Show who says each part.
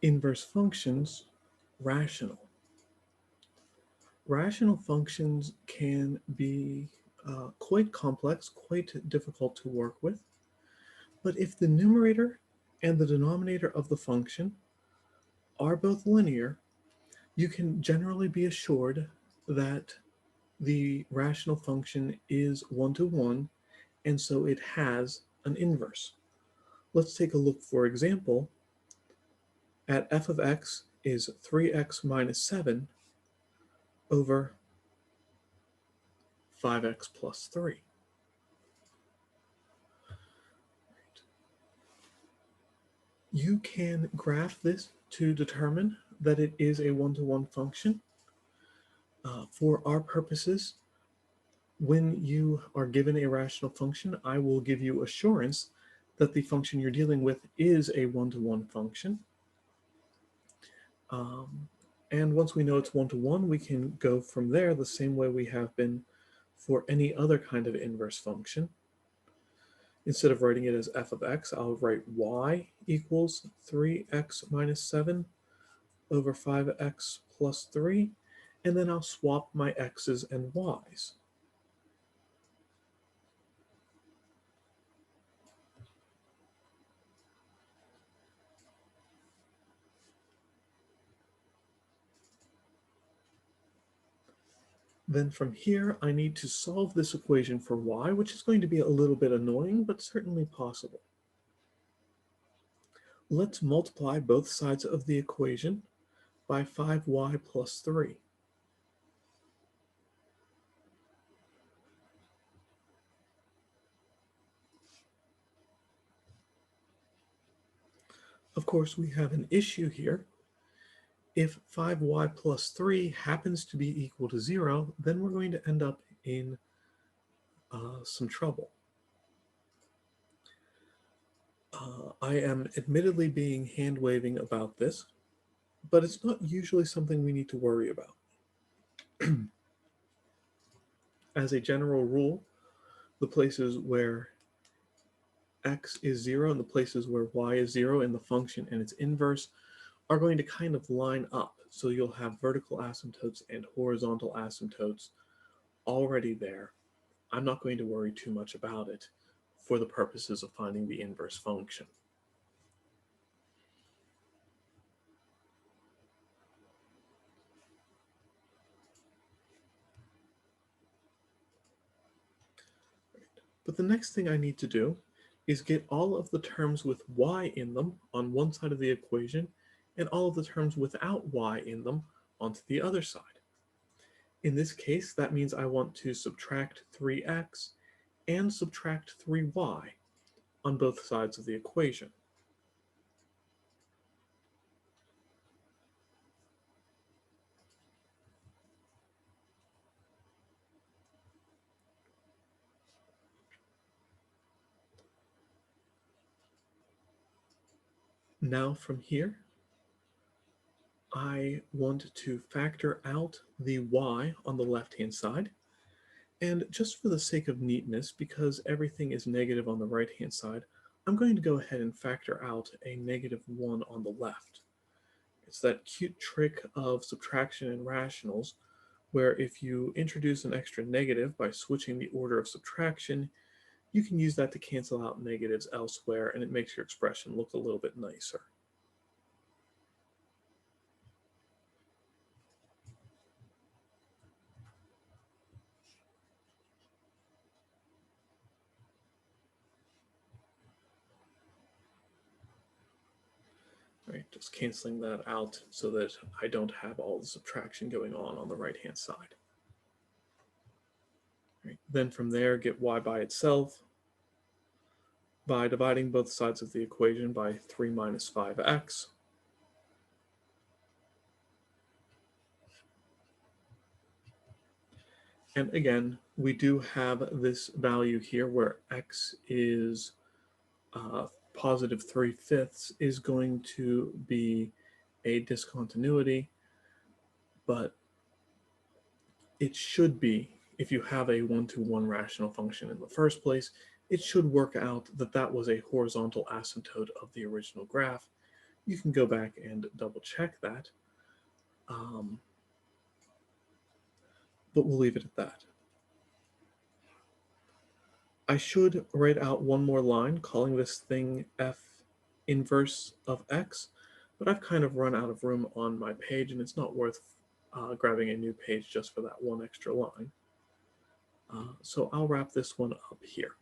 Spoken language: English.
Speaker 1: Inverse functions, rational. Rational functions can be quite complex, quite difficult to work with, but if the numerator and the denominator of the function are both linear, you can generally be assured that the rational function is one-to-one, and so it has an inverse. Let's take a look, for example, at f of x is 3x minus 7 over 5x plus 3. You can graph this to determine that it is a one-to-one function. For our purposes, when you are given a rational function, I will give you assurance that the function you're dealing with is a one-to-one function. And once we know it's one-to-one, we can go from there the same way we have been for any other kind of inverse function. Instead of writing it as f of x, I'll write y equals 3x minus 7 over 5x plus 3, and then I'll swap my x's and y's. Then from here, I need to solve this equation for y, which is going to be a little bit annoying, but certainly possible. Let's multiply both sides of the equation by 5y plus 3. Of course, we have an issue here. If 5y plus 3 happens to be equal to 0, then we're going to end up in some trouble. I am admittedly being hand-waving about this, but it's not usually something we need to worry about. As a general rule, the places where x is 0 and the places where y is 0 in the function and its inverse are going to kind of line up. So you'll have vertical asymptotes and horizontal asymptotes already there. I'm not going to worry too much about it for the purposes of finding the inverse function. But the next thing I need to do is get all of the terms with y in them on one side of the equation and all of the terms without y in them onto the other side. In this case, that means I want to subtract 3x and subtract 3y on both sides of the equation. Now from here, I want to factor out the y on the left-hand side. And just for the sake of neatness, because everything is negative on the right-hand side, I'm going to go ahead and factor out a -1 on the left. It's that cute trick of subtraction in rationals, where if you introduce an extra negative by switching the order of subtraction, you can use that to cancel out negatives elsewhere, and it makes your expression look a little bit nicer. Right, just canceling that out so that I don't have all the subtraction going on the right-hand side. Right, then from there, get y by itself by dividing both sides of the equation by 3 minus 5x. And again, we do have this value here where x is positive 3/5 is going to be a discontinuity, but it should be, if you have a one-to-one rational function in the first place, it should work out that that was a horizontal asymptote of the original graph, You can go back and double check that, but we'll leave it at that. I should write out one more line calling this thing f inverse of x, but I've kind of run out of room on my page, and it's not worth grabbing a new page just for that one extra line. So I'll wrap this one up here.